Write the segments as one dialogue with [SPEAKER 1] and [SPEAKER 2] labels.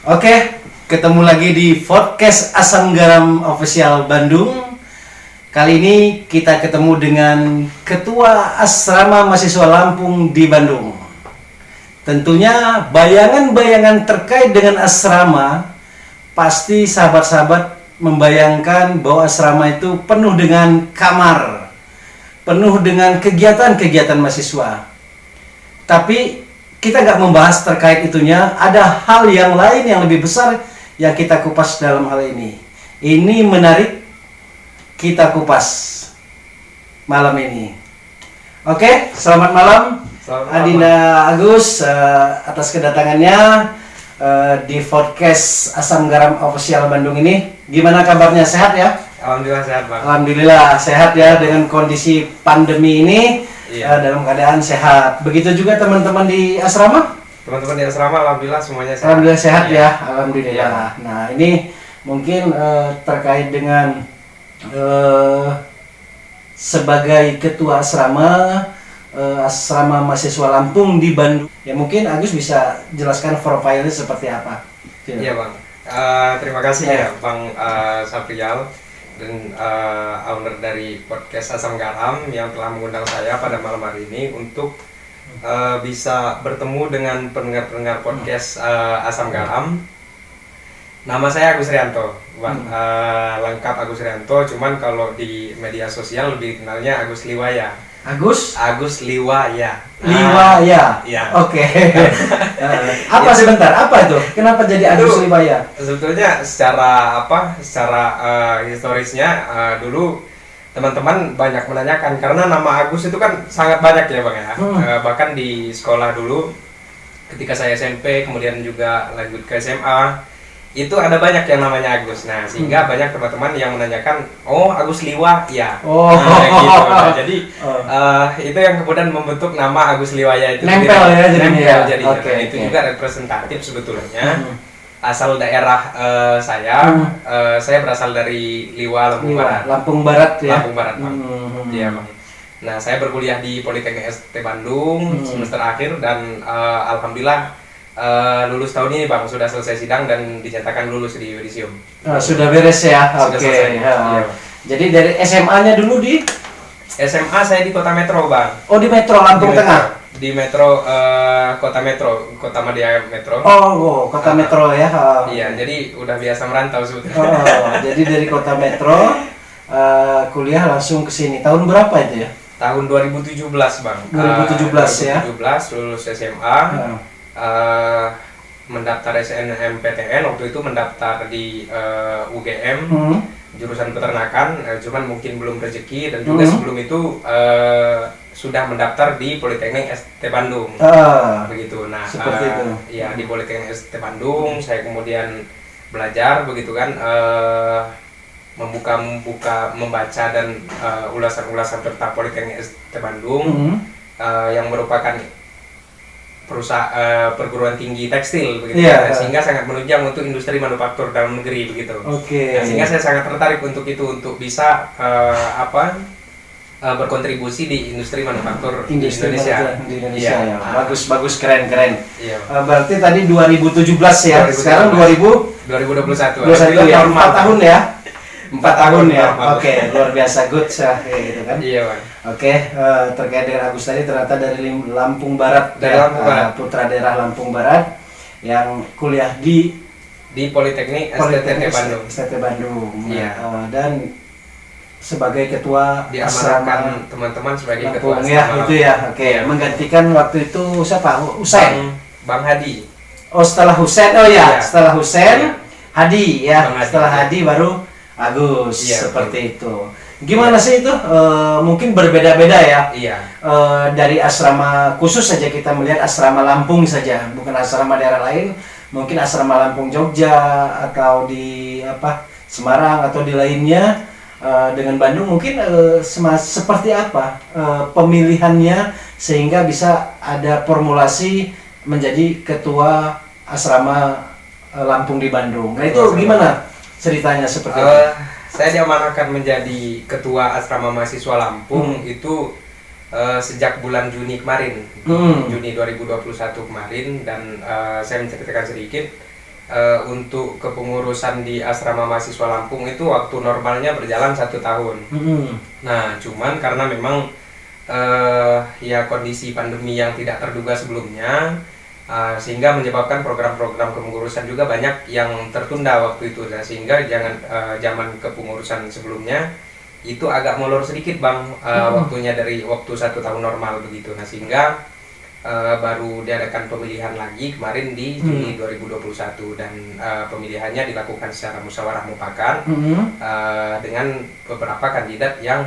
[SPEAKER 1] Oke, ketemu lagi di podcast Asam Garam Official Bandung. Kali ini kita ketemu dengan Ketua Asrama Mahasiswa Lampung di Bandung. Tentunya bayangan-bayangan terkait dengan asrama, pasti sahabat-sahabat membayangkan bahwa asrama itu penuh dengan kamar, penuh dengan kegiatan-kegiatan mahasiswa. Tapi kita nggak membahas terkait itunya, ada hal yang lain yang lebih besar yang kita kupas dalam hal ini. Ini menarik, kita kupas malam ini. Oke, selamat malam, Adinda Agus, atas kedatangannya di podcast Asam Garam Official Bandung ini. Gimana kabarnya, sehat ya?
[SPEAKER 2] Alhamdulillah sehat, Bang.
[SPEAKER 1] Alhamdulillah sehat ya, dengan kondisi pandemi ini.
[SPEAKER 2] Iya.
[SPEAKER 1] Dalam keadaan sehat. Begitu juga teman-teman di asrama?
[SPEAKER 2] Teman-teman di asrama alhamdulillah semuanya sehat.
[SPEAKER 1] Alhamdulillah sehat
[SPEAKER 2] Iya.
[SPEAKER 1] ya, alhamdulillah.
[SPEAKER 2] Iya.
[SPEAKER 1] Nah, ini mungkin terkait dengan sebagai ketua asrama asrama mahasiswa Lampung di Bandung. Ya mungkin Agus bisa jelaskan profilnya seperti apa.
[SPEAKER 2] Iya, Bang. Terima kasih ya, Bang Saprial dan owner dari podcast Asam Garam yang telah mengundang saya pada malam hari ini untuk bisa bertemu dengan pendengar-pendengar podcast Asam Garam. Nama saya Agus Rianto, Bang. Lengkap Agus Rianto, cuman kalau di media sosial lebih dikenalnya Agus Liwaya.
[SPEAKER 1] Agus
[SPEAKER 2] Liwaya.
[SPEAKER 1] Liwaya.
[SPEAKER 2] Iya.
[SPEAKER 1] Oke. Apa sebentar? Apa itu? Kenapa jadi Agus
[SPEAKER 2] Itu
[SPEAKER 1] Liwaya?
[SPEAKER 2] Sebetulnya secara historisnya dulu teman-teman banyak menanyakan karena nama Agus itu kan sangat banyak ya, Bang ya. Bahkan di sekolah dulu ketika saya SMP kemudian juga lanjut ke SMA itu ada banyak yang namanya Agus. Nah, sehingga banyak teman-teman yang menanyakan, "Oh, Agus Liwa ya."
[SPEAKER 1] Oh.
[SPEAKER 2] Gitu. Nah, jadi itu yang kemudian membentuk nama Agus Liwaya itu
[SPEAKER 1] Nempel ya jadinya.
[SPEAKER 2] Nempel jadinya.
[SPEAKER 1] Oke,
[SPEAKER 2] Nah, itu
[SPEAKER 1] oke.
[SPEAKER 2] juga representatif sebetulnya. Asal daerah saya berasal dari Liwa, Lampung Barat.
[SPEAKER 1] Lampung Barat ya.
[SPEAKER 2] Lampung Barat, Bang. Iya, Bang. Nah, saya berkuliah di Politeknik ST Bandung semester akhir dan alhamdulillah lulus tahun ini, Bang. Sudah selesai sidang dan dinyatakan lulus di yudisium.
[SPEAKER 1] Sudah beres ya.
[SPEAKER 2] Sudah
[SPEAKER 1] Oke.
[SPEAKER 2] selesai.
[SPEAKER 1] Ya.
[SPEAKER 2] Iya.
[SPEAKER 1] Jadi dari SMA-nya dulu di
[SPEAKER 2] SMA saya di Kota Metro, Bang.
[SPEAKER 1] di Metro Lampung
[SPEAKER 2] Di Metro.
[SPEAKER 1] Tengah.
[SPEAKER 2] Di Metro, Kota Metro, Kota Madia Metro.
[SPEAKER 1] Kota Metro ya.
[SPEAKER 2] Iya, jadi udah biasa merantau sebetulnya.
[SPEAKER 1] Jadi dari Kota Metro kuliah langsung ke sini. Tahun berapa itu ya?
[SPEAKER 2] Tahun 2017, Bang.
[SPEAKER 1] 2017 ya.
[SPEAKER 2] 2017 lulus SMA. Mendaftar SNMPTN, waktu itu mendaftar di UGM jurusan peternakan, cuman mungkin belum rezeki dan juga sebelum itu sudah mendaftar di Politeknik ST Bandung. Begitu. Nah,
[SPEAKER 1] Seperti itu.
[SPEAKER 2] Ya di Politeknik ST Bandung saya kemudian belajar begitu kan, membaca dan ulasan-ulasan tentang Politeknik ST Bandung yang merupakan perguruan tinggi tekstil begitu
[SPEAKER 1] Iya.
[SPEAKER 2] sehingga sangat menunjang untuk industri manufaktur dalam negeri begitu.
[SPEAKER 1] Oke.
[SPEAKER 2] Nah, sehingga saya sangat tertarik untuk itu, untuk bisa berkontribusi di industri manufaktur di Indonesia.
[SPEAKER 1] Di Indonesia
[SPEAKER 2] Iya.
[SPEAKER 1] ya. Bagus, keren.
[SPEAKER 2] Iya.
[SPEAKER 1] Berarti tadi 2017 ya.
[SPEAKER 2] 2017.
[SPEAKER 1] Sekarang
[SPEAKER 2] 2021.
[SPEAKER 1] 2021 ya. 4 tahun ya. 4 tahun ya.
[SPEAKER 2] Normal.
[SPEAKER 1] Oke, luar biasa, good gitu kan.
[SPEAKER 2] Iya, Bang.
[SPEAKER 1] Oke, terkait dengan Agus tadi ternyata dari Lampung Barat,
[SPEAKER 2] Dari Lampung Barat.
[SPEAKER 1] putra daerah Lampung Barat yang kuliah di
[SPEAKER 2] Politeknik STT Bandung.
[SPEAKER 1] STT Bandung.
[SPEAKER 2] Iya.
[SPEAKER 1] Dan sebagai ketua
[SPEAKER 2] Diamanahkan teman-teman sebagai ketua
[SPEAKER 1] Lampung ya,
[SPEAKER 2] asrama.
[SPEAKER 1] itu ya. Oke,
[SPEAKER 2] Iya.
[SPEAKER 1] menggantikan waktu itu siapa? Husain.
[SPEAKER 2] Bang Hadi.
[SPEAKER 1] Setelah Husain. Oh ya,
[SPEAKER 2] Iya.
[SPEAKER 1] setelah Husain,
[SPEAKER 2] Iya.
[SPEAKER 1] Hadi ya.
[SPEAKER 2] Bang Hadi,
[SPEAKER 1] Setelah
[SPEAKER 2] iya.
[SPEAKER 1] Hadi baru Agus,
[SPEAKER 2] Iya,
[SPEAKER 1] seperti itu. Gimana sih itu? Mungkin berbeda-beda ya.
[SPEAKER 2] Iya.
[SPEAKER 1] Dari asrama khusus saja kita melihat asrama Lampung saja, bukan asrama daerah lain. Mungkin asrama Lampung Jogja atau di Semarang atau di lainnya dengan Bandung mungkin seperti apa pemilihannya sehingga bisa ada formulasi menjadi ketua asrama Lampung di Bandung. Nah itu gimana ceritanya seperti itu?
[SPEAKER 2] Saya diamanahkan menjadi ketua asrama mahasiswa Lampung itu sejak bulan Juni kemarin, Juni 2021 kemarin, dan saya menceritakan sedikit. untuk kepengurusan di asrama mahasiswa Lampung itu waktu normalnya berjalan 1 tahun. Nah, cuman karena memang ya kondisi pandemi yang tidak terduga sebelumnya, sehingga menyebabkan program-program kepengurusan juga banyak yang tertunda waktu itu. Nah, sehingga zaman kepengurusan sebelumnya itu agak molor sedikit Bang, waktunya dari waktu 1 tahun normal begitu. Nah, sehingga baru diadakan pemilihan lagi kemarin di Juni 2021 dan pemilihannya dilakukan secara musyawarah mufakat dengan beberapa kandidat yang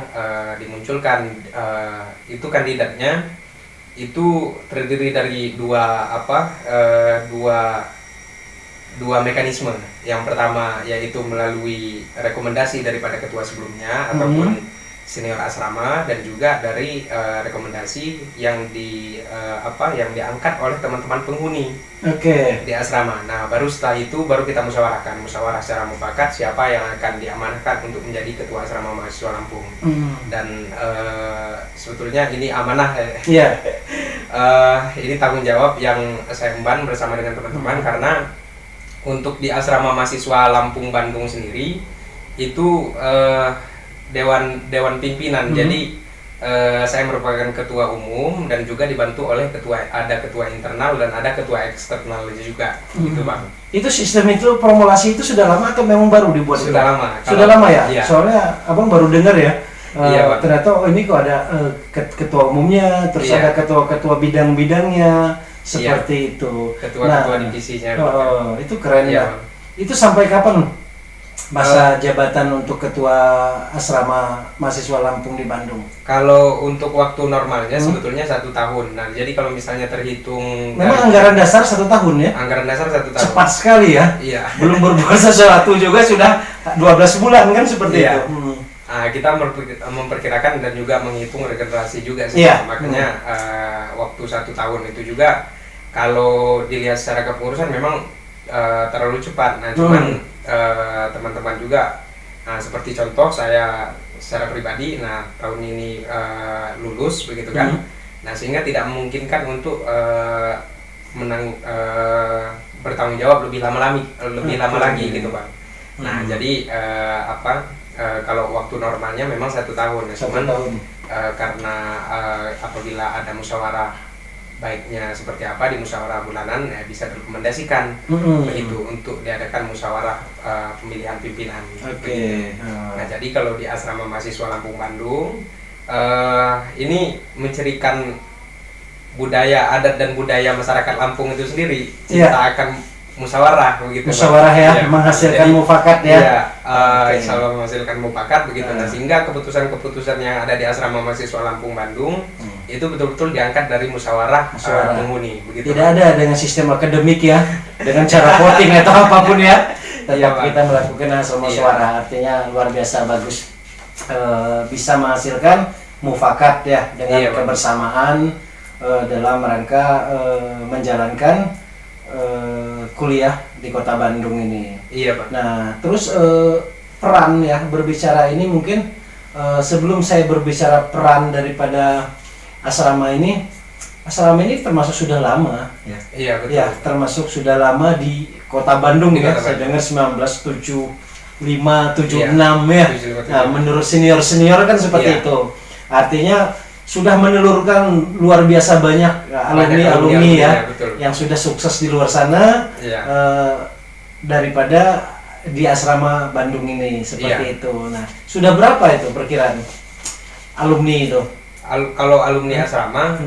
[SPEAKER 2] dimunculkan. Itu kandidatnya itu terdiri dari dua mekanisme. Yang pertama yaitu melalui rekomendasi daripada ketua sebelumnya ataupun senior asrama, dan juga dari rekomendasi yang yang diangkat oleh teman-teman penghuni di asrama. Nah, baru setelah itu baru kita musyawarah secara mufakat siapa yang akan diamanahkan untuk menjadi ketua asrama mahasiswa Lampung. Dan sebetulnya ini amanah ini tanggung jawab yang saya emban bersama dengan teman-teman, karena untuk di asrama mahasiswa Lampung Bandung sendiri itu dewan pimpinan. Jadi saya merupakan ketua umum dan juga dibantu oleh ada ketua internal dan ada ketua eksternal juga gitu Bang.
[SPEAKER 1] Itu sistem itu formulasi itu sudah lama atau memang baru dibuat?
[SPEAKER 2] Sudah lama.
[SPEAKER 1] Sudah lama ya?
[SPEAKER 2] Iya.
[SPEAKER 1] Soalnya Abang baru dengar ya.
[SPEAKER 2] Iya,
[SPEAKER 1] ternyata ini kok ada ketua umumnya, terus ada ketua bidang-bidangnya seperti itu.
[SPEAKER 2] Ketua divisinya.
[SPEAKER 1] Itu keren ya.
[SPEAKER 2] Bang.
[SPEAKER 1] Itu sampai kapan masa jabatan untuk ketua asrama mahasiswa Lampung di Bandung?
[SPEAKER 2] Kalau untuk waktu normalnya sebetulnya 1 tahun. Nah, jadi kalau misalnya terhitung
[SPEAKER 1] memang anggaran dasar 1 tahun ya?
[SPEAKER 2] Anggaran dasar 1 tahun.
[SPEAKER 1] Cepat sekali ya?
[SPEAKER 2] Iya.
[SPEAKER 1] Belum berbuat sesuatu juga sudah 12 bulan kan seperti itu.
[SPEAKER 2] Nah, kita memperkirakan dan juga menghitung regenerasi juga sih. Makanya waktu 1 tahun itu juga kalau dilihat secara kepengurusan memang terlalu cepat. Nah, cuman teman-teman juga, seperti contoh saya secara pribadi, tahun ini lulus begitu kan. Nah, sehingga tidak memungkinkan untuk bertanggung jawab lebih lama lagi gitu Bang. Nah, jadi kalau waktu normalnya memang 1 tahun. Cuman karena apabila ada musyawarah baiknya seperti apa di musyawarah bulanan, bisa direkomendasikan begitu untuk diadakan musyawarah pemilihan pimpinan. Nah, jadi kalau di asrama mahasiswa Lampung Bandung ini mencirikan budaya adat dan budaya masyarakat Lampung itu sendiri, kita akan musyawarah begitu.
[SPEAKER 1] Musyawarah ya, menghasilkan mufakat ya.
[SPEAKER 2] Insya Allah menghasilkan mufakat begitu. Nah, sehingga keputusan-keputusan yang ada di asrama mahasiswa Lampung Bandung itu betul-betul diangkat dari musyawarah penghuni begitu.
[SPEAKER 1] Tidak ada dengan sistem akademik ya, dengan cara voting atau apapun ya. Tetap kita melakukan hasil musyawarah. Artinya luar biasa bagus, bisa menghasilkan mufakat ya dengan kebersamaan dalam rangka menjalankan kuliah di Kota Bandung ini.
[SPEAKER 2] Iya Pak.
[SPEAKER 1] Nah, terus peran ya berbicara ini mungkin sebelum saya berbicara peran daripada asrama ini termasuk sudah lama ya.
[SPEAKER 2] Iya betul.
[SPEAKER 1] Ya, termasuk sudah lama di Kota Bandung ya. Saya dengar 1975, 76 ya. Nah, menurut senior kan seperti itu. Artinya sudah menelurkan luar biasa banyak alumni ya, yang sudah sukses di luar sana daripada di asrama Bandung ini seperti itu. Nah, sudah berapa itu perkiraan alumni itu?
[SPEAKER 2] Kalau alumni asrama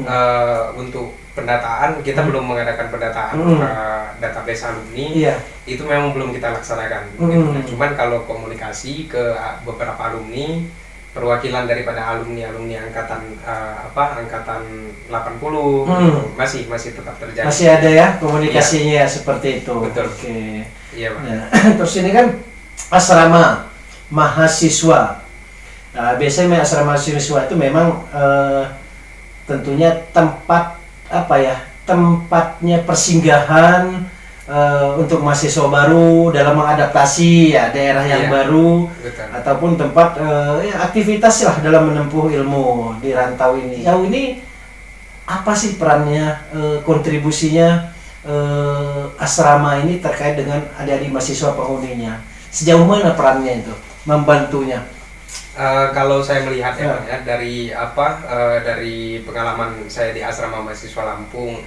[SPEAKER 2] untuk pendataan kita belum mengadakan pendataan database alumni, itu memang belum kita laksanakan. Cuman kalau komunikasi ke beberapa alumni, perwakilan daripada alumni angkatan angkatan 80 masih tetap terjadi.
[SPEAKER 1] Masih ada ya komunikasinya seperti itu.
[SPEAKER 2] Betul.
[SPEAKER 1] Oke.
[SPEAKER 2] Iya Pak.
[SPEAKER 1] Nah, terus ini kan asrama mahasiswa. Nah, biasanya asrama mahasiswa itu memang tentunya tempatnya persinggahan untuk mahasiswa baru dalam mengadaptasi ya daerah yang baru. Betul. Ataupun tempat aktivitas lah dalam menempuh ilmu di rantau ini. Jauh ini apa sih perannya, kontribusinya asrama ini terkait dengan adik-adik mahasiswa penghuninya. Sejauh mana perannya itu membantunya?
[SPEAKER 2] Kalau saya melihat dari dari pengalaman saya di asrama mahasiswa Lampung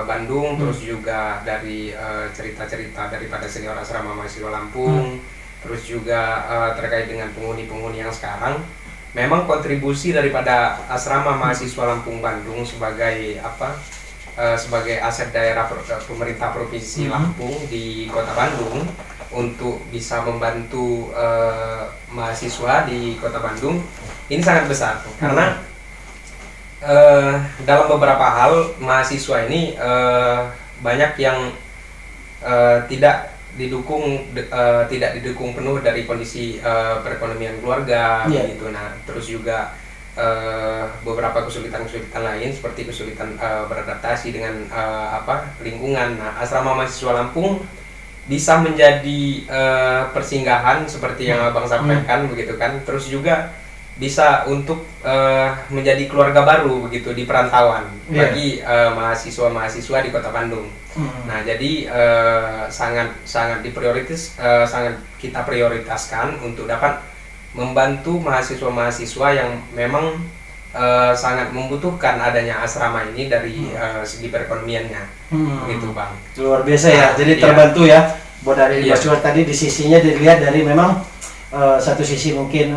[SPEAKER 2] Bandung, terus juga dari cerita-cerita daripada senior asrama mahasiswa Lampung, terus juga terkait dengan penghuni-penghuni yang sekarang, memang kontribusi daripada asrama mahasiswa Lampung Bandung sebagai sebagai aset daerah pemerintah provinsi Lampung di Kota Bandung untuk bisa membantu mahasiswa di Kota Bandung ini sangat besar karena dalam beberapa hal mahasiswa ini banyak yang tidak didukung penuh dari kondisi perekonomian keluarga gitu. Nah, terus juga beberapa kesulitan lain seperti kesulitan beradaptasi dengan lingkungan. Nah, asrama mahasiswa Lampung bisa menjadi persinggahan seperti yang Abang sampaikan begitu kan. Terus juga bisa untuk menjadi keluarga baru begitu di perantauan bagi mahasiswa-mahasiswa di Kota Bandung. Nah, jadi sangat kita prioritaskan untuk dapat membantu mahasiswa-mahasiswa yang memang sangat membutuhkan adanya asrama ini dari segi perekonomiannya, gitu Bang.
[SPEAKER 1] Luar biasa ya. Jadi terbantu ya. Buat dari Mas Juar tadi di sisinya dilihat dari memang satu sisi mungkin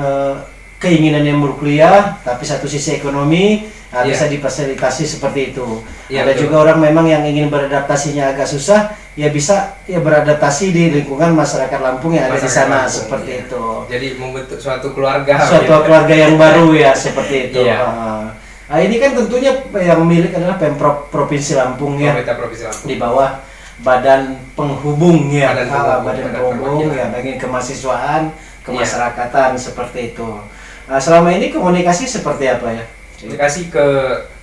[SPEAKER 1] keinginan yang berkuliah, tapi satu sisi ekonomi bisa difasilitasi seperti itu. Ada juga orang memang yang ingin beradaptasinya agak susah, ya bisa beradaptasi di lingkungan masyarakat Lampung yang ada di sana seperti itu.
[SPEAKER 2] Jadi membentuk suatu keluarga.
[SPEAKER 1] Keluarga yang baru ya seperti itu. Nah, ini kan tentunya yang milik adalah Pemprov Provinsi Lampung ya.
[SPEAKER 2] Provinsi Lampung.
[SPEAKER 1] Di bawah Badan Penghubung ya. Badan Penghubung ya, bagian kemahasiswaan, kemasyarakatan seperti itu. Nah, selama ini komunikasi seperti apa ya?
[SPEAKER 2] Komunikasi ke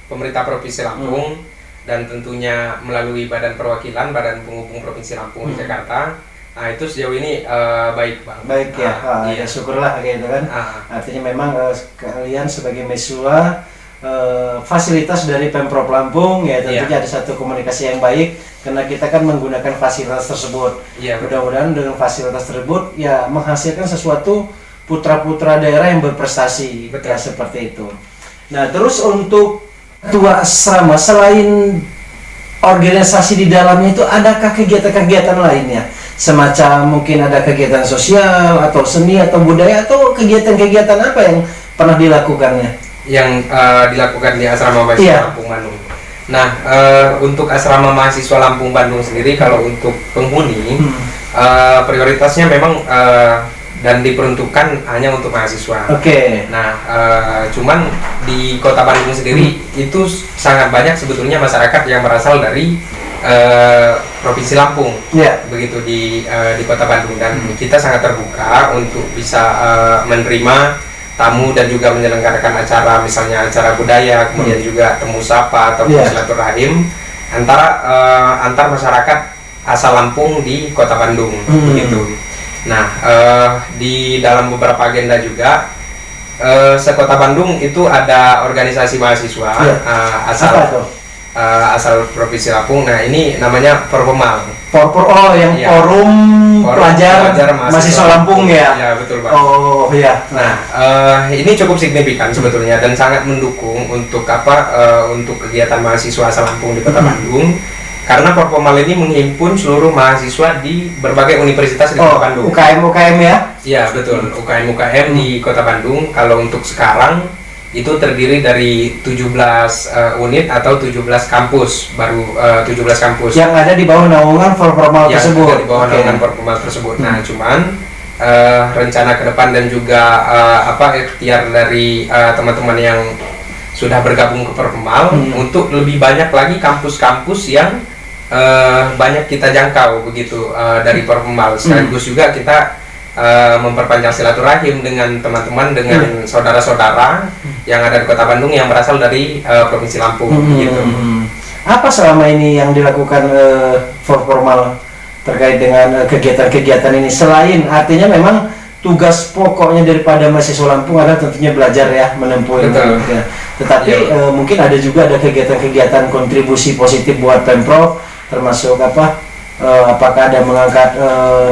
[SPEAKER 2] pemerintah Provinsi Lampung dan tentunya melalui Badan Perwakilan Badan Penghubung Provinsi Lampung di Jakarta. Nah, itu sejauh ini baik Bang.
[SPEAKER 1] Baik ya, ya syukurlah gitu kan. Artinya memang kalian sebagai mahasiswa fasilitas dari Pemprov Lampung ya tentunya ada satu komunikasi yang baik karena kita kan menggunakan fasilitas tersebut. Mudah-mudahan dengan fasilitas tersebut ya menghasilkan sesuatu putra-putra daerah yang berprestasi. Ya seperti itu. Nah, terus untuk ketua asrama selain organisasi di dalamnya itu adakah kegiatan-kegiatan lainnya? Semacam mungkin ada kegiatan sosial atau seni atau budaya atau kegiatan-kegiatan apa yang pernah dilakukannya?
[SPEAKER 2] Yang dilakukan di asrama mahasiswa Lampung Bandung. Nah, untuk asrama mahasiswa Lampung Bandung sendiri kalau untuk penghuni prioritasnya memang dan diperuntukkan hanya untuk mahasiswa. Nah, cuman di Kota Bandung sendiri itu sangat banyak sebetulnya masyarakat yang berasal dari Provinsi Lampung, begitu di Kota Bandung dan kita sangat terbuka untuk bisa menerima tamu dan juga menyelenggarakan acara, misalnya acara budaya, kemudian juga temu sapa atau silaturahim antar masyarakat asal Lampung di Kota Bandung, begitu. Nah, di dalam beberapa agenda juga sekota Bandung itu ada organisasi mahasiswa asal Provinsi Lampung. Nah, ini namanya Forpemal. Forum pelajar mahasiswa Lampung ya. Ya, betul Pak. Nah, ini cukup signifikan sebetulnya dan sangat mendukung untuk untuk kegiatan mahasiswa asal Lampung di Kota Bandung. Karena Forpemal ini menghimpun seluruh mahasiswa di berbagai universitas di Kota Bandung.
[SPEAKER 1] UKM ya?
[SPEAKER 2] Iya, betul. UKM di Kota Bandung. Kalau untuk sekarang itu terdiri dari 17 unit atau 17 kampus, baru 17 kampus.
[SPEAKER 1] Yang ada di bawah naungan Forpemal tersebut.
[SPEAKER 2] Yang ada di bawah naungan Forpemal tersebut. Nah, cuman rencana ke depan dan juga ikhtiar dari teman-teman yang sudah bergabung ke Forpemal untuk lebih banyak lagi kampus-kampus yang banyak kita jangkau begitu dari Forpemal. Sekaligus juga kita memperpanjang silaturahim dengan teman-teman, dengan saudara-saudara yang ada di Kota Bandung yang berasal dari Provinsi Lampung gitu.
[SPEAKER 1] Apa selama ini yang dilakukan Forpemal terkait dengan kegiatan-kegiatan ini? Selain artinya memang tugas pokoknya daripada mahasiswa Lampung adalah tentunya belajar ya, menempuh ilmu. Tetapi mungkin ada juga ada kegiatan-kegiatan kontribusi positif buat Pemprov termasuk apakah ada mengangkat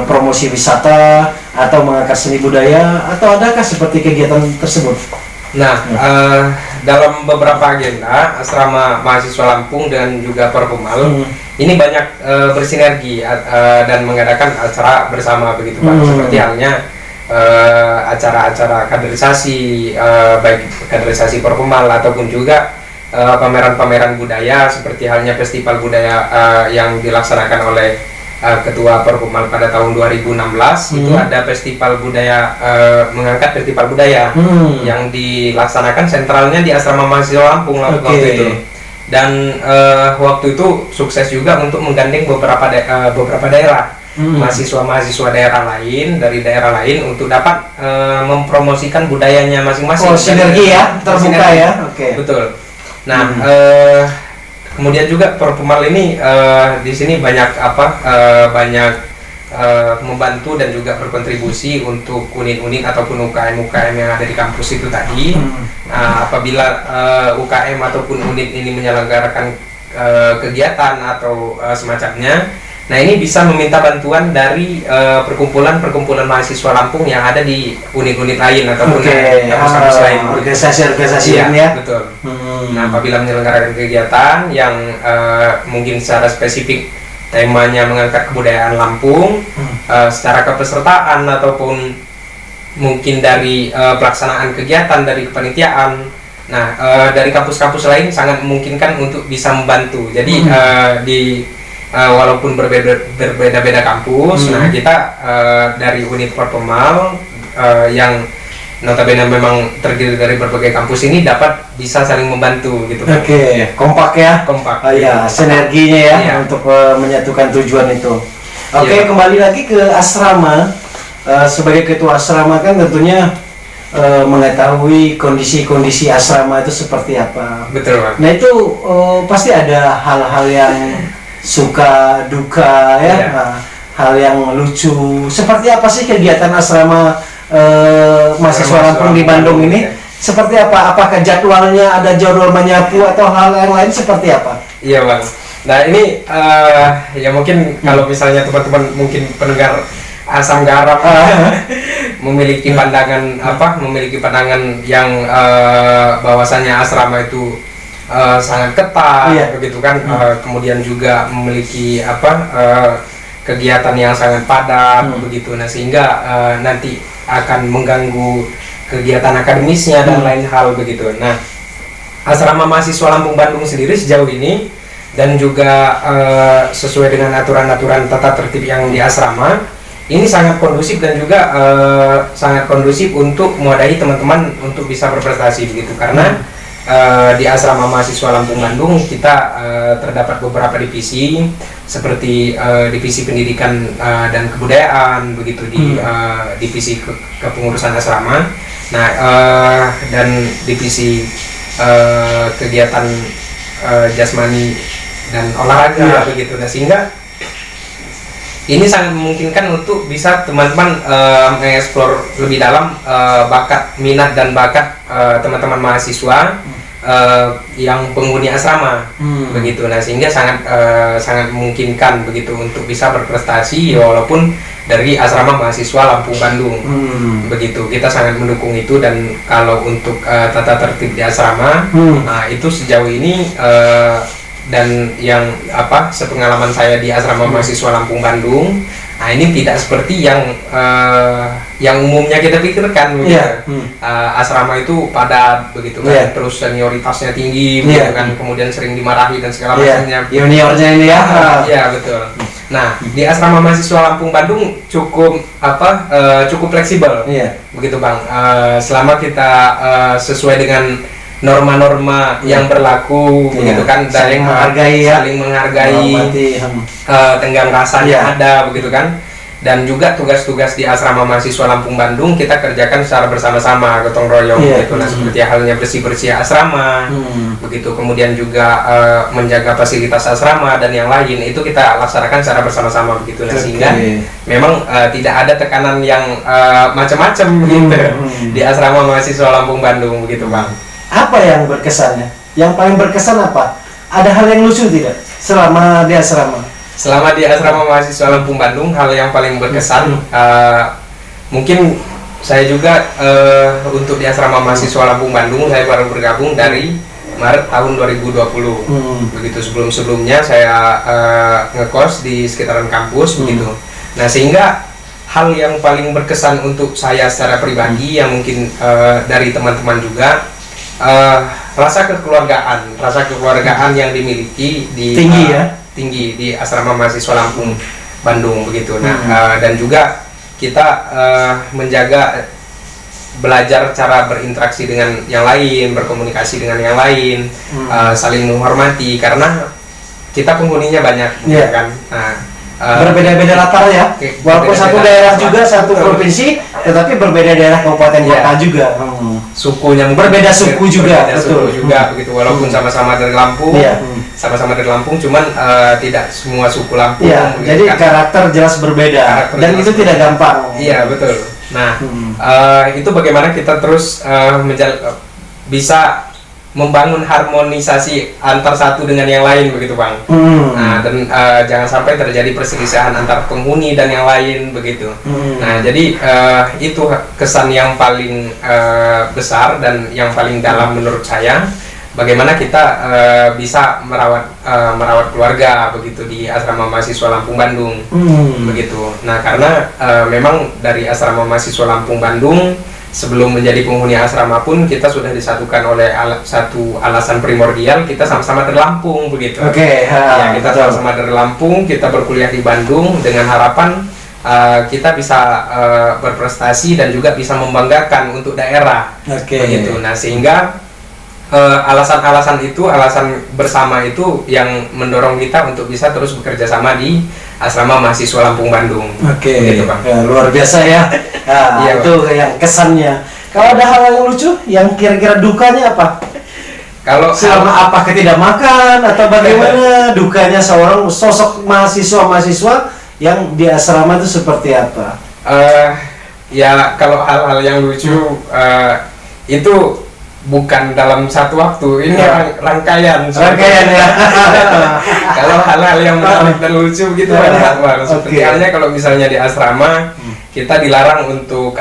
[SPEAKER 1] promosi wisata atau mengangkat seni budaya, atau adakah seperti kegiatan tersebut?
[SPEAKER 2] Nah, dalam beberapa agenda asrama mahasiswa Lampung dan juga Perhumal ini banyak bersinergi dan mengadakan acara bersama begitu Pak. Seperti halnya acara-acara kaderisasi, baik kaderisasi Perhumal ataupun juga pameran-pameran budaya, seperti halnya festival budaya yang dilaksanakan oleh Ketua Perhumal pada tahun 2016. Itu ada festival budaya, mengangkat festival budaya yang dilaksanakan sentralnya di asrama mahasiswa Lampung waktu itu. Dan waktu itu sukses juga untuk menggandeng beberapa daerah, mahasiswa daerah lain dari daerah lain untuk dapat mempromosikan budayanya masing-masing.
[SPEAKER 1] Oh, sinergi ya, terbuka ya.
[SPEAKER 2] Betul. Nah, kemudian juga Perhumal ini di sini banyak membantu dan juga berkontribusi untuk unit-unit ataupun UKM yang ada di kampus itu tadi. Apabila UKM ataupun unit ini menyelenggarakan kegiatan atau semacamnya, nah ini bisa meminta bantuan dari perkumpulan mahasiswa Lampung yang ada di unit-unit lain ataupun kampus-kampus lain.
[SPEAKER 1] Organisasi
[SPEAKER 2] ya,
[SPEAKER 1] ya.
[SPEAKER 2] Betul. Nah, apabila menyelenggarakan kegiatan yang mungkin secara spesifik temanya mengangkat kebudayaan Lampung, secara kepesertaan ataupun mungkin dari pelaksanaan kegiatan dari kepanitiaan. Nah, dari kampus-kampus lain sangat memungkinkan untuk bisa membantu. Jadi walaupun berbeda-beda kampus, nah kita dari unit Perhumal yang notabene memang terdiri dari berbagai kampus ini dapat bisa saling membantu gitu.
[SPEAKER 1] Kompak ya.
[SPEAKER 2] Kompak.
[SPEAKER 1] Ya, sinerginya ya untuk menyatukan tujuan itu. Kembali lagi ke asrama. Sebagai ketua asrama kan tentunya mengetahui kondisi-kondisi asrama itu seperti apa.
[SPEAKER 2] Betul, Pak.
[SPEAKER 1] Nah itu pasti ada hal-hal yang suka duka ya, hal yang lucu. Seperti apa sih kegiatan asrama mahasiswa Lampung di Bandung ini? Seperti apa? Apakah jadwalnya ada jadwal menyapu atau hal yang lain seperti apa?
[SPEAKER 2] Iya Bang. Nah ini ya mungkin kalau misalnya teman-teman mungkin pendengar Asam Garam memiliki pandangan memiliki pandangan yang bahwasannya asrama itu sangat ketat, begitu kan, kemudian juga memiliki kegiatan yang sangat padat, begitu. Nah sehingga nanti akan mengganggu kegiatan akademisnya dan lain hal begitu. Nah, asrama mahasiswa Lampung Bandung sendiri sejauh ini dan juga sesuai dengan aturan-aturan tata tertib yang di asrama ini sangat kondusif dan juga sangat kondusif untuk mewadai teman-teman untuk bisa berprestasi begitu, karena di asrama mahasiswa Lampung Bandung kita terdapat beberapa divisi seperti divisi pendidikan dan kebudayaan begitu di divisi kepengurusan asrama. Nah, dan divisi kegiatan jasmani dan olahraga begitu. Nah, sehingga ini sangat memungkinkan untuk bisa teman-teman mengeksplor lebih dalam bakat, minat dan bakat teman-teman mahasiswa yang penghuni asrama begitu. Nah sehingga sangat memungkinkan begitu untuk bisa berprestasi walaupun dari asrama mahasiswa Lampung Bandung begitu. Kita sangat mendukung itu, dan kalau untuk tata tertib di asrama itu sejauh ini dan yang sepengalaman saya di asrama mahasiswa Lampung Bandung, nah ini tidak seperti yang umumnya kita pikirkan begitu. Asrama itu padat begitu kan, terus senioritasnya tinggi begitu kan, kemudian sering dimarahi dan segala macamnya.
[SPEAKER 1] Juniornya ini ya.
[SPEAKER 2] Iya betul. Nah di asrama mahasiswa Lampung Bandung cukup fleksibel begitu Bang, selama kita sesuai dengan norma-norma yang berlaku begitu kan,
[SPEAKER 1] saling menghargai,
[SPEAKER 2] tenggang rasanya ada begitu kan. Dan juga tugas-tugas di asrama mahasiswa Lampung Bandung kita kerjakan secara bersama-sama, gotong royong gitu. Nah seperti halnya bersih-bersih asrama begitu, kemudian juga menjaga fasilitas asrama dan yang lain itu kita laksanakan secara bersama-sama begitu. Nah sehingga memang tidak ada tekanan yang macam-macam gitu di asrama mahasiswa Lampung Bandung begitu Bang.
[SPEAKER 1] Apa yang berkesannya? Yang paling berkesan apa? Ada hal yang lucu tidak selama di asrama?
[SPEAKER 2] Selama di asrama mahasiswa Lampung Bandung, hal yang paling berkesan mungkin saya juga untuk di asrama mahasiswa Lampung Bandung saya baru bergabung dari Maret tahun 2020. Begitu sebelumnya saya ngekos di sekitaran kampus begitu. Nah, sehingga hal yang paling berkesan untuk saya secara pribadi yang mungkin dari teman-teman juga rasa kekeluargaan yang dimiliki di tinggi di asrama mahasiswa Lampung Bandung begitu. Nah, dan juga kita menjaga belajar cara berinteraksi dengan yang lain, berkomunikasi dengan yang lain, saling menghormati karena kita penghuninya banyak, kan. Nah,
[SPEAKER 1] berbeda-beda latar ya, walaupun satu daerah juga, satu provinsi, tetapi berbeda daerah kabupaten kota juga.
[SPEAKER 2] Sukunya
[SPEAKER 1] berbeda suku juga,
[SPEAKER 2] begitu. Walaupun sama-sama dari Lampung, sama-sama dari Lampung, cuman tidak semua suku Lampung.
[SPEAKER 1] Jadi kan? Karakter jelas berbeda, dan itu tidak gampang.
[SPEAKER 2] Iya, betul. Nah, itu bagaimana kita terus bisa membangun harmonisasi antar satu dengan yang lain begitu, Bang. Nah, dan jangan sampai terjadi perselisihan antar penghuni dan yang lain begitu. Nah, jadi itu kesan yang paling besar dan yang paling dalam menurut saya, bagaimana kita bisa merawat keluarga begitu di asrama mahasiswa Lampung Bandung begitu. Nah, karena memang dari asrama mahasiswa Lampung Bandung sebelum menjadi penghuni asrama pun kita sudah disatukan oleh satu alasan primordial, kita sama-sama dari Lampung begitu. Ya, kita sama-sama dari Lampung, kita berkuliah di Bandung dengan harapan kita bisa berprestasi dan juga bisa membanggakan untuk daerah begitu. Nah, sehingga alasan-alasan bersama itu yang mendorong kita untuk bisa terus bekerja sama di asrama mahasiswa Lampung Bandung. Gitu, Bang.
[SPEAKER 1] Ya, luar biasa ya. Nah, itu Bang, yang kesannya. Kalau ada hal yang lucu, yang kira-kira dukanya apa? Kalau apakah tidak makan atau bagaimana dukanya seorang sosok mahasiswa yang di asrama itu seperti apa?
[SPEAKER 2] Ya, kalau hal-hal yang lucu itu bukan dalam satu waktu, ini rangkaian ya. Kalau hal-hal yang menarik dan lucu begitu banyak, Bang. Seperti halnya kalau misalnya di asrama kita dilarang untuk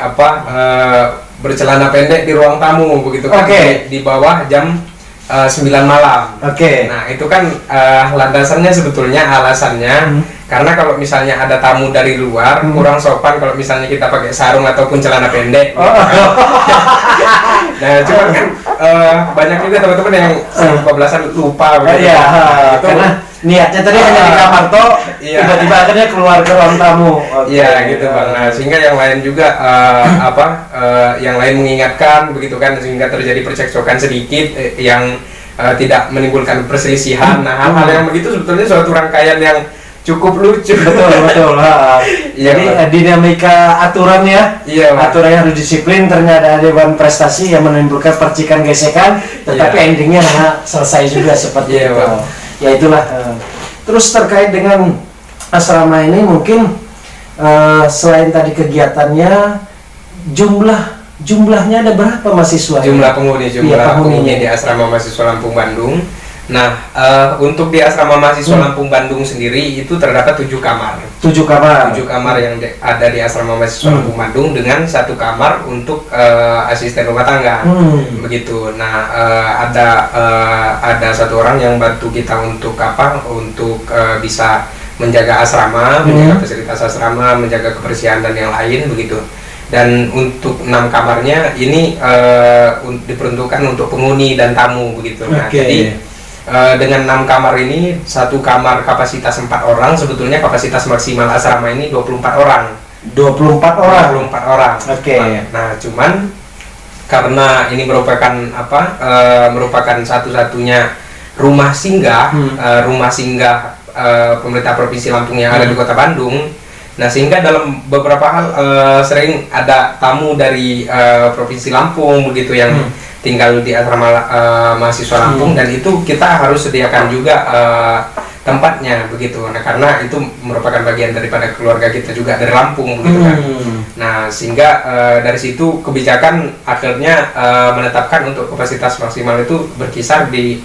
[SPEAKER 2] bercelana pendek di ruang tamu begitu kan, di bawah jam 9 malam. Nah, itu kan landasannya sebetulnya alasannya karena kalau misalnya ada tamu dari luar kurang sopan kalau misalnya kita pakai sarung ataupun celana pendek. Nah, cuman kan banyak juga teman-teman yang kebablasan lupa begitu.
[SPEAKER 1] Itu karena niatnya tadi hanya di kamar toh, tiba-tiba akhirnya keluar ke ruang tamu.
[SPEAKER 2] Iya, gitu, Bang. Nah, sehingga yang lain juga yang lain mengingatkan begitu kan, sehingga terjadi percekcokan sedikit yang tidak menimbulkan perselisihan. Nah, hal-hal yang begitu sebetulnya suatu rangkaian yang cukup lucu.
[SPEAKER 1] Betul. Jadi dinamika aturan ya, aturan yang harus disiplin, ternyata ada dewan prestasi yang menimbulkan percikan gesekan, tetapi endingnya selesai juga seperti itu. Ya itulah. Terus terkait dengan asrama ini mungkin selain tadi kegiatannya, jumlahnya ada berapa mahasiswa?
[SPEAKER 2] Jumlah penghuni di asrama mahasiswa Lampung Bandung. Nah, untuk di asrama mahasiswa Lampung Bandung sendiri itu terdapat 7 kamar. 7 kamar yang ada di asrama mahasiswa Lampung Bandung dengan 1 kamar untuk asisten rumah tangga. Begitu. Nah, ada 1 orang yang bantu kita untuk bisa menjaga asrama, menjaga fasilitas asrama, menjaga kebersihan dan yang lain begitu. Dan untuk 6 kamarnya ini diperuntukkan untuk penghuni dan tamu begitu. Nah, jadi dengan 6 kamar ini, 1 kamar kapasitas 4 orang, sebetulnya kapasitas maksimal asrama ini 24 orang. 24 orang. Nah, cuman karena ini merupakan satu-satunya rumah singgah pemerintah Provinsi Lampung yang ada di Kota Bandung. Nah, sehingga dalam beberapa hal sering ada tamu dari Provinsi Lampung begitu yang tinggal di asrama mahasiswa Lampung, dan itu kita harus sediakan juga tempatnya begitu. Nah, karena itu merupakan bagian daripada keluarga kita juga dari Lampung begitu kan. Nah, sehingga dari situ kebijakan akhirnya menetapkan untuk kapasitas maksimal itu berkisar di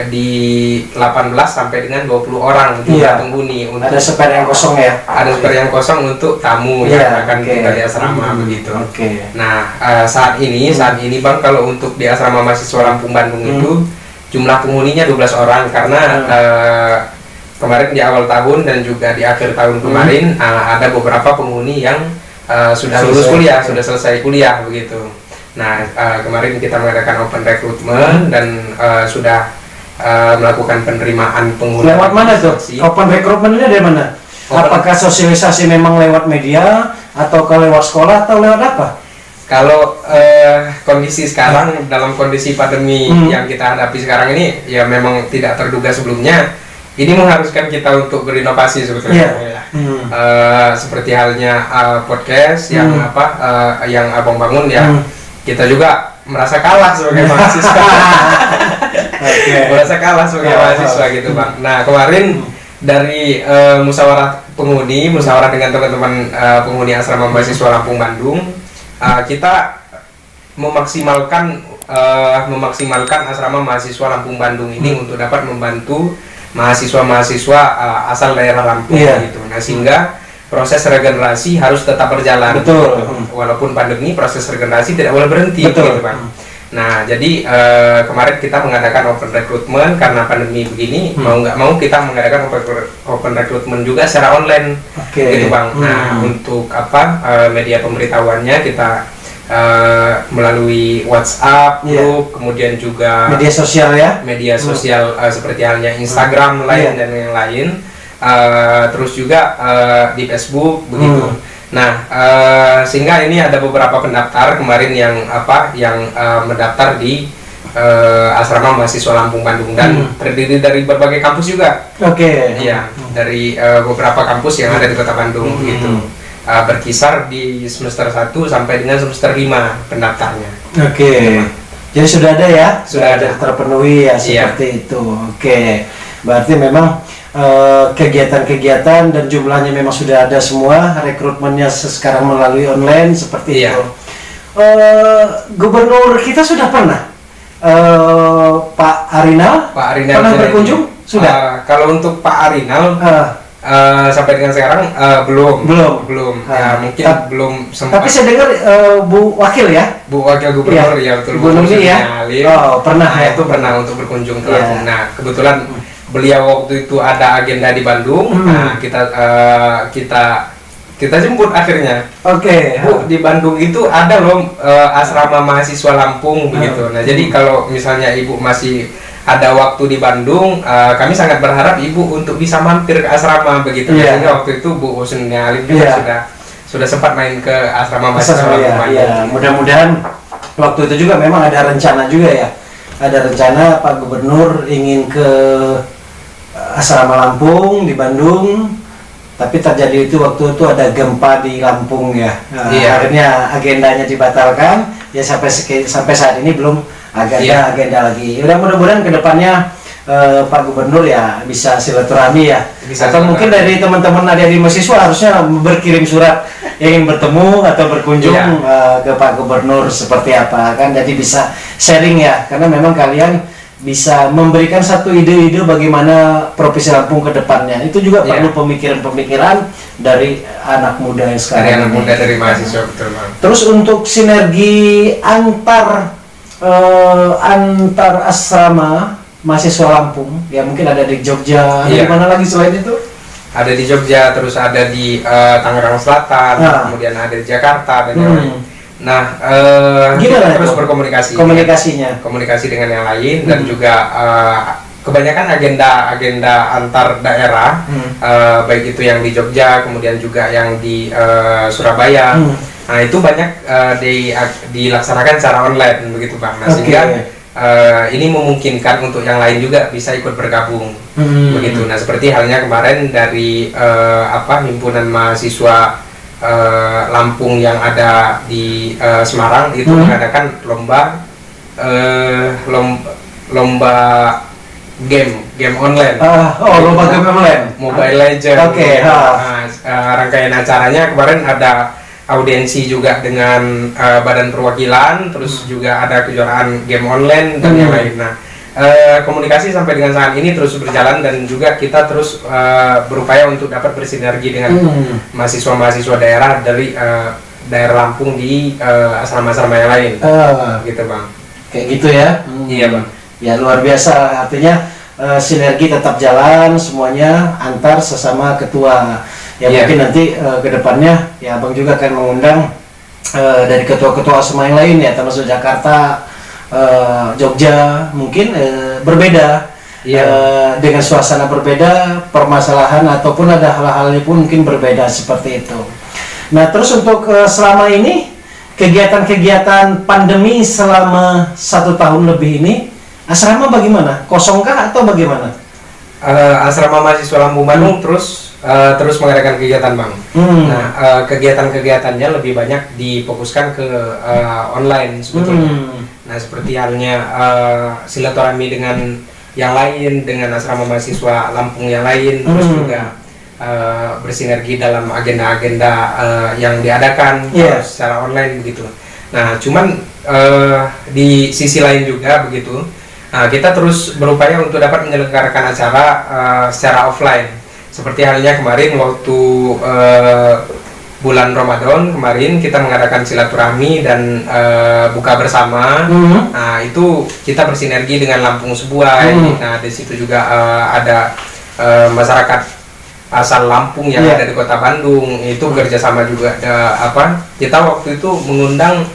[SPEAKER 2] di 18 sampai dengan 20 orang jumlah penghuni.
[SPEAKER 1] Ada spare yang kosong ya?
[SPEAKER 2] Ada spare yang kosong untuk tamu yang akan tinggal di asrama begitu. Nah, saat ini Bang, kalau untuk di asrama mahasiswa Lampung Bandung itu jumlah penghuninya 12 orang karena kemarin di awal tahun dan juga di akhir tahun kemarin ada beberapa penghuni yang sudah lulus kuliah, sudah selesai kuliah begitu. Nah, kemarin kita mengadakan open recruitment dan sudah melakukan penerimaan penghuni.
[SPEAKER 1] Lewat mana tuh? Open recruitment ini dari mana? Apakah sosialisasi memang lewat media atau ke lewat sekolah atau lewat apa?
[SPEAKER 2] Kalau kondisi sekarang dalam kondisi pandemi yang kita hadapi sekarang ini ya memang tidak terduga sebelumnya. Ini mengharuskan kita untuk berinovasi sebetulnya. Seperti halnya podcast yang yang Abang bangun ya. Kita juga merasa kalah sebagai mahasiswa. Merasa kalah sebagai mahasiswa gitu Bang. Nah, kemarin dari musyawarah dengan teman-teman penghuni asrama mahasiswa Lampung Bandung, kita memaksimalkan asrama mahasiswa Lampung Bandung ini untuk dapat membantu mahasiswa-mahasiswa asal daerah Lampung gitu. Nah, sehingga proses regenerasi harus tetap berjalan.
[SPEAKER 1] Betul.
[SPEAKER 2] Gitu. Walaupun pandemi, proses regenerasi tidak boleh berhenti.
[SPEAKER 1] Betul.
[SPEAKER 2] Gitu Bang. Nah, jadi kemarin kita mengadakan open recruitment karena pandemi begini, mau nggak mau kita mengadakan open recruitment juga secara online. Gitu Bang. Nah, untuk media pemberitahuannya kita melalui WhatsApp, grup, kemudian juga
[SPEAKER 1] media sosial ya?
[SPEAKER 2] Media sosial seperti halnya Instagram, Line dan yang lain. Terus juga di Facebook begitu. Nah, sehingga ini ada beberapa pendaftar kemarin yang mendaftar di asrama mahasiswa Lampung Bandung dan terdiri dari berbagai kampus juga. Iya, dari beberapa kampus yang ada di Kota Bandung begitu. Berkisar di semester 1 sampai dengan semester 5 pendaftarnya.
[SPEAKER 1] Jadi sudah ada ya?
[SPEAKER 2] Sudah ada
[SPEAKER 1] terpenuhi ya seperti itu. Berarti memang kegiatan-kegiatan dan jumlahnya memang sudah ada semua, rekrutmennya sekarang melalui online seperti itu. Gubernur kita sudah pernah Pak Arinal pernah berkunjung? Sudah.
[SPEAKER 2] Kalau untuk Pak Arinal sampai dengan sekarang belum. Ya mungkin belum sempat.
[SPEAKER 1] Tapi saya dengar Bu Wakil ya?
[SPEAKER 2] Bu Wakil Gubernur ya betul.
[SPEAKER 1] Bu Nurmi ya? Pernah ya?
[SPEAKER 2] Itu pernah untuk berkunjung ke Lampung. Nah, kebetulan beliau waktu itu ada agenda di Bandung. Nah, kita jemput akhirnya. Bu, di Bandung itu ada loh asrama mahasiswa Lampung begitu. Nah, jadi kalau misalnya Ibu masih ada waktu di Bandung, kami sangat berharap Ibu untuk bisa mampir ke asrama begitu. Sehingga waktu itu Bu Husnul Alim juga sudah sempat main ke asrama mahasiswa Lampung Bandung.
[SPEAKER 1] Mudah-mudahan waktu itu juga memang ada rencana juga ya. Ada rencana Pak Gubernur ingin ke asrama Lampung di Bandung, tapi terjadi itu waktu itu ada gempa di Lampung ya. Akhirnya agendanya dibatalkan. Ya sampai saat ini belum agenda lagi. Mudah-mudahan kedepannya Pak Gubernur ya bisa silaturahmi ya. Atau mungkin dari teman-teman adik-adik mahasiswa harusnya berkirim surat ingin bertemu atau berkunjung ke Pak Gubernur seperti apa kan, jadi bisa sharing ya, karena memang kalian bisa memberikan satu ide-ide bagaimana Provinsi Lampung ke depannya. Itu juga perlu pemikiran-pemikiran dari anak muda yang sekarang.
[SPEAKER 2] Dari anak muda, dari mahasiswa, betul Bang.
[SPEAKER 1] Terus untuk sinergi antar asrama mahasiswa Lampung, ya mungkin ada di Jogja, di mana lagi selain itu?
[SPEAKER 2] Ada di Jogja, terus ada di Tangerang Selatan, kemudian ada di Jakarta dan yang lain. Nah,
[SPEAKER 1] gimana
[SPEAKER 2] kita terus berkomunikasi. Komunikasi dengan yang lain dan juga kebanyakan agenda antar daerah, baik itu yang di Jogja, kemudian juga yang di Surabaya. Nah, itu banyak dilaksanakan secara online begitu Bang. Nah, sehingga ini memungkinkan untuk yang lain juga bisa ikut bergabung begitu. Nah, seperti halnya kemarin dari himpunan mahasiswa Lampung yang ada di Semarang itu mengadakan lomba game online.
[SPEAKER 1] Lomba game online.
[SPEAKER 2] Mobile Legends. Rangkaian acaranya kemarin ada audiensi juga dengan badan perwakilan, terus juga ada kejuaraan game online dan yang lain. Nah, komunikasi sampai dengan saat ini terus berjalan, dan juga kita terus berupaya untuk dapat bersinergi dengan mahasiswa-mahasiswa daerah dari daerah Lampung di asrama-asrama yang lain. Gitu bang.
[SPEAKER 1] Kayak gitu ya.
[SPEAKER 2] Iya bang.
[SPEAKER 1] Ya luar biasa, artinya sinergi tetap jalan semuanya antar sesama ketua. Ya mungkin nanti ke depannya ya Abang juga akan mengundang dari ketua-ketua asrama yang lain ya, termasuk Jakarta, Jogja, mungkin berbeda. Dengan suasana berbeda, permasalahan ataupun ada hal-halnya pun mungkin berbeda seperti itu. Nah terus untuk selama ini kegiatan-kegiatan pandemi selama 1 tahun lebih ini, asrama bagaimana? Kosongkah atau bagaimana?
[SPEAKER 2] Asrama mahasiswa Lampung Bandung terus mengadakan kegiatan bang. Nah kegiatan-kegiatannya lebih banyak difokuskan ke online sebetulnya. Nah seperti halnya silaturahmi dengan yang lain, dengan asrama mahasiswa Lampung yang lain, terus juga bersinergi dalam agenda-agenda yang diadakan secara online begitu. Nah cuman di sisi lain juga begitu, kita terus berupaya untuk dapat menyelenggarakan acara secara offline. Seperti halnya kemarin waktu bulan Ramadan kemarin kita mengadakan silaturahmi dan buka bersama. Nah itu kita bersinergi dengan Lampung Sebuah. Nah di situ juga ada masyarakat asal Lampung yang ada di Kota Bandung, itu kerjasama juga. Kita waktu itu mengundang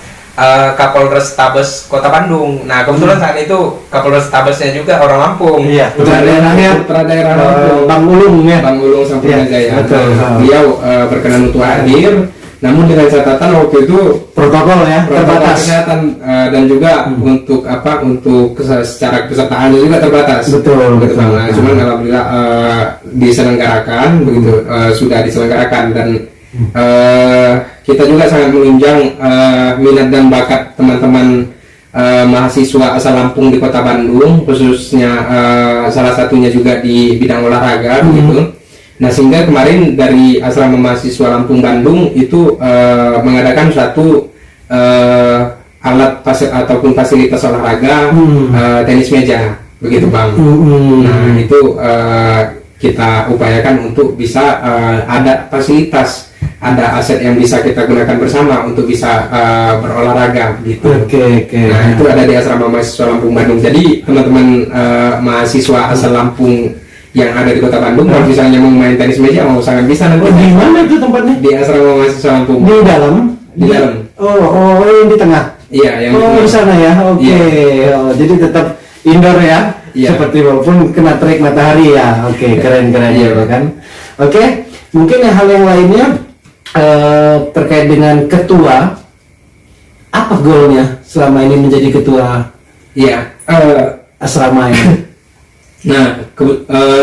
[SPEAKER 2] Kapolres Tabes Kota Bandung. Nah kebetulan saat itu Kapolres Tabesnya juga orang Lampung.
[SPEAKER 1] Iya.
[SPEAKER 3] Putra daerah Lampung.
[SPEAKER 1] Bang Ulung ya.
[SPEAKER 3] Bang Ulung Sampurajaya.
[SPEAKER 1] Betul.
[SPEAKER 3] Beliau berkenan untuk hadir. Namun dengan catatan waktu itu
[SPEAKER 1] Protokol ya terbatas.
[SPEAKER 3] Kesehatan dan juga untuk secara kepesertaannya juga terbatas.
[SPEAKER 1] Betul.
[SPEAKER 3] Nah, cuman alhamdulillah diselenggarakan begitu, sudah diselenggarakan, dan kita juga sangat menunjang minat dan bakat teman-teman mahasiswa asal Lampung di Kota Bandung, khususnya salah satunya juga di bidang olahraga begitu. Nah sehingga kemarin dari asrama mahasiswa Lampung Bandung itu mengadakan suatu alat ataupun fasilitas olahraga, tenis meja begitu bang. Nah itu kita upayakan untuk bisa ada fasilitas, ada aset yang bisa kita gunakan bersama untuk bisa berolahraga gitu.
[SPEAKER 1] Oke.
[SPEAKER 3] Nah itu ada di asrama mahasiswa Lampung Bandung. Jadi teman-teman mahasiswa asal Lampung yang ada di Kota Bandung, kalau misalnya mau main tenis meja mau sangat bisa nanti.
[SPEAKER 1] Di mana itu tempatnya?
[SPEAKER 3] Di asrama mahasiswa Lampung.
[SPEAKER 1] Di dalam?
[SPEAKER 3] Di dalam.
[SPEAKER 1] Oh yang di tengah.
[SPEAKER 3] Iya, yang
[SPEAKER 1] di sana ya. Oke.
[SPEAKER 3] Iya.
[SPEAKER 1] Jadi tetap indoor ya.
[SPEAKER 3] Iya.
[SPEAKER 1] Seperti walaupun kena terik matahari ya. Oke, keren
[SPEAKER 3] Iya.
[SPEAKER 1] ya kan. Oke. Mungkin hal yang lainnya terkait dengan ketua, apa goalnya selama ini menjadi ketua asrama ini?
[SPEAKER 3] Nah,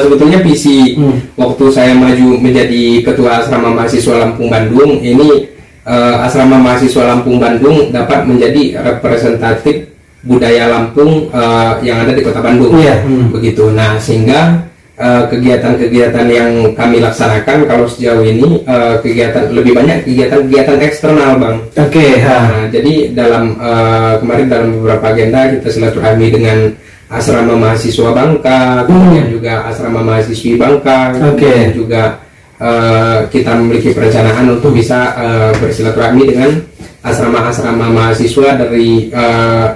[SPEAKER 3] sebetulnya visi waktu saya maju menjadi ketua asrama mahasiswa Lampung Bandung ini, asrama mahasiswa Lampung Bandung dapat menjadi representatif budaya Lampung yang ada di Kota Bandung, begitu. Nah, sehingga kegiatan-kegiatan yang kami laksanakan kalau sejauh ini lebih banyak kegiatan eksternal bang. Nah, jadi dalam kemarin dalam beberapa agenda kita silaturahmi dengan asrama mahasiswa Bangka, kemudian juga asrama mahasiswi Bangka, kemudian juga kita memiliki perencanaan untuk bisa bersilaturahmi dengan asrama-asrama mahasiswa dari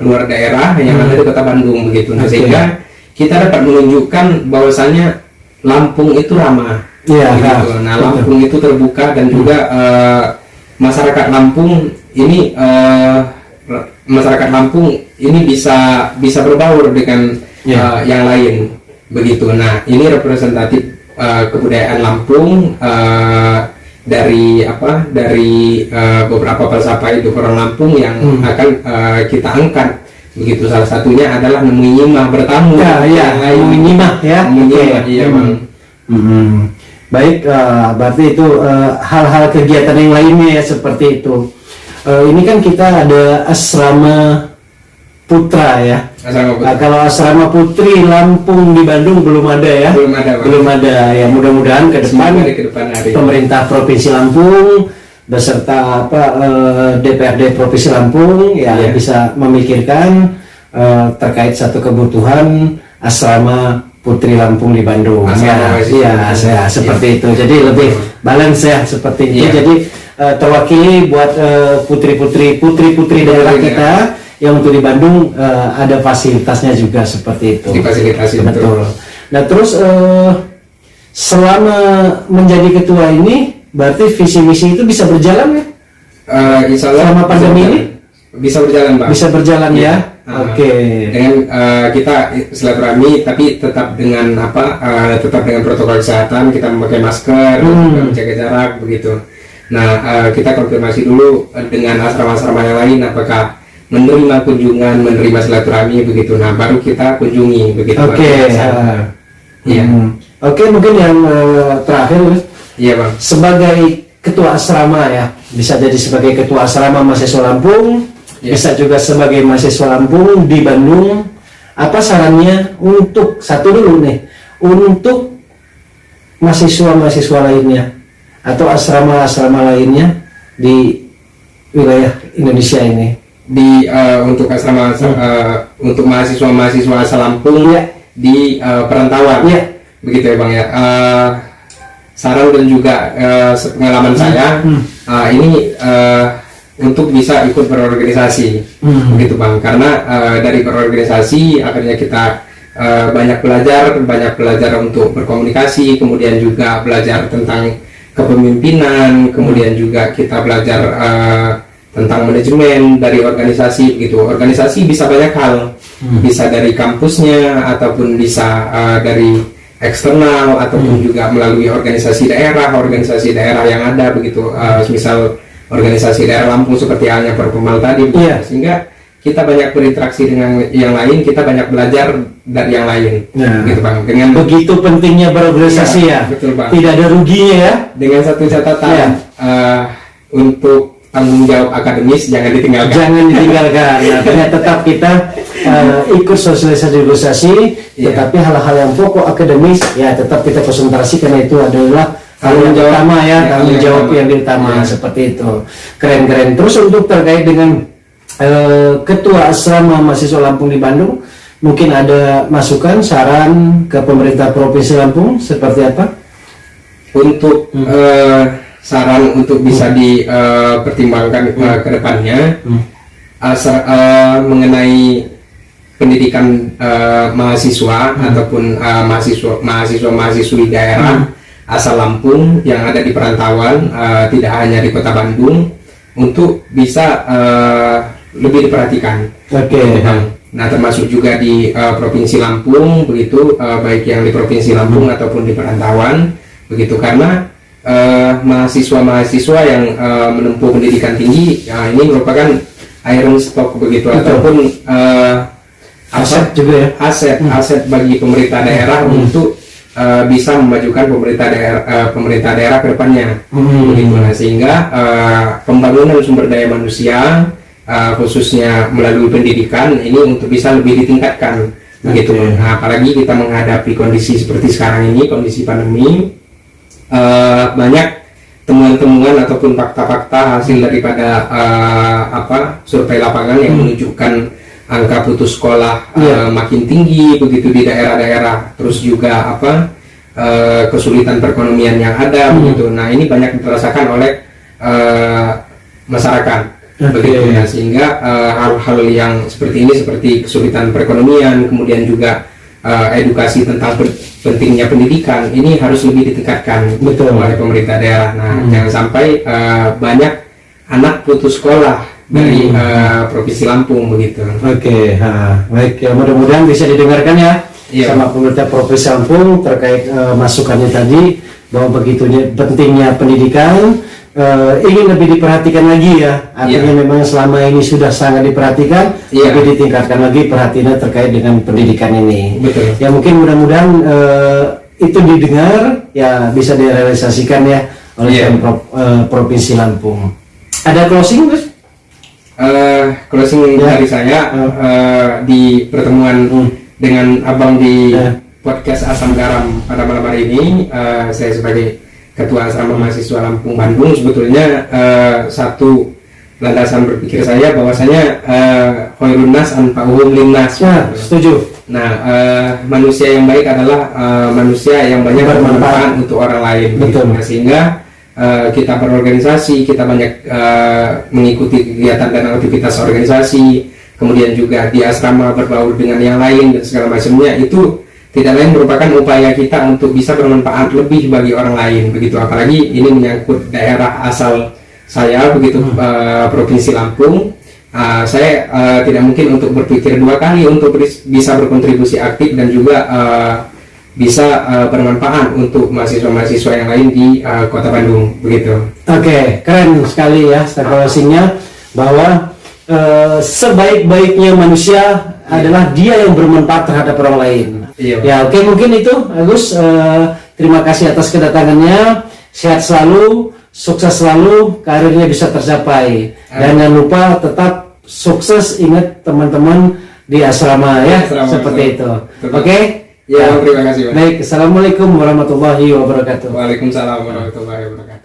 [SPEAKER 3] luar daerah yang ada di Kota Bandung begitu. Nah, sehingga kita dapat menunjukkan bahwasannya Lampung itu ramah, begitu. Nah, Lampung itu terbuka, dan juga masyarakat Lampung ini bisa berbaur dengan yang lain begitu. Nah ini representatif kebudayaan Lampung dari beberapa falsafah hidup orang Lampung yang akan kita angkat begitu. Salah satunya adalah menyimah bertamu.
[SPEAKER 1] Menyimah ya. Baik, berarti itu hal-hal kegiatan yang lainnya ya seperti itu. Ini kan kita ada asrama putra ya. Kalau asrama putri Lampung di Bandung belum ada ya. Belum ada ya. Mudah-mudahan ke depan pemerintah Provinsi Lampung beserta DPRD Provinsi Lampung ya bisa memikirkan terkait satu kebutuhan asrama Putri Lampung di Bandung.
[SPEAKER 3] Asrama
[SPEAKER 1] Ya, seperti itu. Jadi lebih balance ya seperti itu.
[SPEAKER 3] Iya.
[SPEAKER 1] Jadi terwakili buat putri-putri daerah kita yang untuk di Bandung ada fasilitasnya juga seperti itu.
[SPEAKER 3] Difasilitasi,
[SPEAKER 1] Betul. Nah terus selama menjadi ketua ini berarti visi misi itu bisa berjalan ya?
[SPEAKER 3] Insya Allah
[SPEAKER 1] Selama pandemi ini?
[SPEAKER 3] bisa berjalan, Bang.
[SPEAKER 1] Bisa berjalan
[SPEAKER 3] Iya.
[SPEAKER 1] ya? Oke.
[SPEAKER 3] Dengan kita silaturahmi tapi tetap dengan tetap dengan protokol kesehatan, kita memakai masker, menjaga jarak begitu. Nah, kita konfirmasi dulu dengan asrama-asrama yang lain apakah menerima kunjungan, menerima silaturahmi begitu. Nah, baru kita kunjungi begitu.
[SPEAKER 1] Oke.
[SPEAKER 3] Iya.
[SPEAKER 1] Oke, mungkin yang terakhir,
[SPEAKER 3] Iya, Bang.
[SPEAKER 1] sebagai ketua asrama ya, bisa jadi sebagai ketua asrama mahasiswa Lampung, bisa juga sebagai mahasiswa Lampung di Bandung. Apa sarannya untuk satu dulu nih, untuk mahasiswa-mahasiswa lainnya atau asrama-asrama lainnya di wilayah Indonesia ini?
[SPEAKER 3] Untuk asrama untuk mahasiswa asal Lampung di perantauan, begitu ya, Bang ya. Saran dan juga pengalaman saya ini untuk bisa ikut berorganisasi, begitu, Bang. Karena dari berorganisasi akhirnya kita banyak belajar untuk berkomunikasi, kemudian juga belajar tentang kepemimpinan, kemudian juga kita belajar tentang manajemen dari organisasi, gitu. Organisasi bisa banyak hal, bisa dari kampusnya ataupun bisa dari eksternal ataupun juga melalui organisasi daerah yang ada begitu, misal organisasi daerah Lampung seperti halnya Perpemal tadi, sehingga kita banyak berinteraksi dengan yang lain, kita banyak belajar dari yang lain, gitu, Bang. Dengan
[SPEAKER 1] begitu pentingnya berorganisasi ya,
[SPEAKER 3] betul, Bang.
[SPEAKER 1] Tidak ada ruginya ya.
[SPEAKER 3] Dengan satu catatan, untuk tanggung jawab akademis jangan ditinggalkan.
[SPEAKER 1] Nah, tetap kita ikut sosialisasi, tetapi hal-hal yang pokok akademis ya tetap kita konsentrasi karena itu adalah tanggung jawab utama ya, tanggung jawab yang utama seperti itu. Keren. Terus untuk terkait dengan ketua asrama mahasiswa Lampung di Bandung, mungkin ada masukan, saran ke pemerintah Provinsi Lampung seperti apa?
[SPEAKER 3] Untuk saran untuk bisa dipertimbangkan ke depannya, mengenai pendidikan mahasiswa ataupun mahasiswa-mahasiswi daerah asal Lampung yang ada di perantauan, tidak hanya di Kota Bandung, untuk bisa lebih diperhatikan. Nah, termasuk juga di Provinsi Lampung begitu, baik yang di Provinsi Lampung ataupun di perantauan begitu, karena mahasiswa-mahasiswa yang menempuh pendidikan tinggi ini merupakan iron stock begitu, ataupun aset juga ya, aset bagi pemerintah daerah untuk bisa memajukan pemerintah daerah ke depannya, begitu. Nah, sehingga pembangunan sumber daya manusia khususnya melalui pendidikan ini untuk bisa lebih ditingkatkan, begitu. Nah, apalagi kita menghadapi kondisi seperti sekarang ini, kondisi pandemi, banyak temuan-temuan ataupun fakta-fakta hasil daripada survei lapangan yang menunjukkan angka putus sekolah makin tinggi begitu di daerah-daerah, terus juga kesulitan perekonomian yang ada begitu. Nah, ini banyak dirasakan oleh masyarakat, begitu ya, sehingga hal-hal yang seperti ini, seperti kesulitan perekonomian, kemudian juga edukasi tentang pentingnya pendidikan ini harus lebih ditingkatkan oleh pemerintah daerah. Nah, jangan sampai banyak anak putus sekolah dari Provinsi Lampung begitu.
[SPEAKER 1] Baik ya, mudah-mudahan bisa didengarkan ya sama pemerintah Provinsi Lampung terkait masukannya tadi, bahwa begitu pentingnya pendidikan, ingin lebih diperhatikan lagi ya. Artinya memang selama ini sudah sangat diperhatikan, tapi ditingkatkan lagi perhatiannya terkait dengan pendidikan ini. Ya, mungkin mudah-mudahan itu didengar ya, bisa direalisasikan ya oleh Pemprov Provinsi Lampung. Ada closing, Gus?
[SPEAKER 3] Closing dari saya di pertemuan dengan Abang di podcast Asam Garam pada malam hari ini, saya sebagai Ketua Asrama Mahasiswa Lampung Bandung sebetulnya satu landasan berpikir saya bahwasanya khairun nas anfa'uhum linnas.
[SPEAKER 1] Nah, setuju.
[SPEAKER 3] Nah, manusia yang baik adalah manusia yang banyak bermanfaat untuk orang lain.
[SPEAKER 1] Betul.
[SPEAKER 3] Gitu. Nah, sehingga kita berorganisasi, kita banyak mengikuti kegiatan dan aktivitas organisasi, kemudian juga di asrama berbaur dengan yang lain dan segala macamnya, itu tidak lain merupakan upaya kita untuk bisa bermanfaat lebih bagi orang lain begitu. Apalagi ini menyangkut daerah asal saya begitu, Provinsi Lampung. Saya tidak mungkin untuk berpikir dua kali untuk bisa berkontribusi aktif dan juga bisa bermanfaat untuk mahasiswa-mahasiswa yang lain di Kota Bandung begitu.
[SPEAKER 1] Oke, keren sekali ya closingnya, bahwa sebaik-baiknya manusia adalah dia yang bermanfaat terhadap orang lain.
[SPEAKER 3] Iya.
[SPEAKER 1] Ya, oke, mungkin itu Agus. Terima kasih atas kedatangannya. Sehat selalu, sukses selalu, karirnya bisa tercapai. Dan jangan lupa tetap sukses, ingat teman-teman di asrama ya, seperti itu. Oke?
[SPEAKER 3] Ya, terima kasih.
[SPEAKER 1] Baik, assalamualaikum warahmatullahi wabarakatuh.
[SPEAKER 3] Waalaikumsalam warahmatullahi wabarakatuh.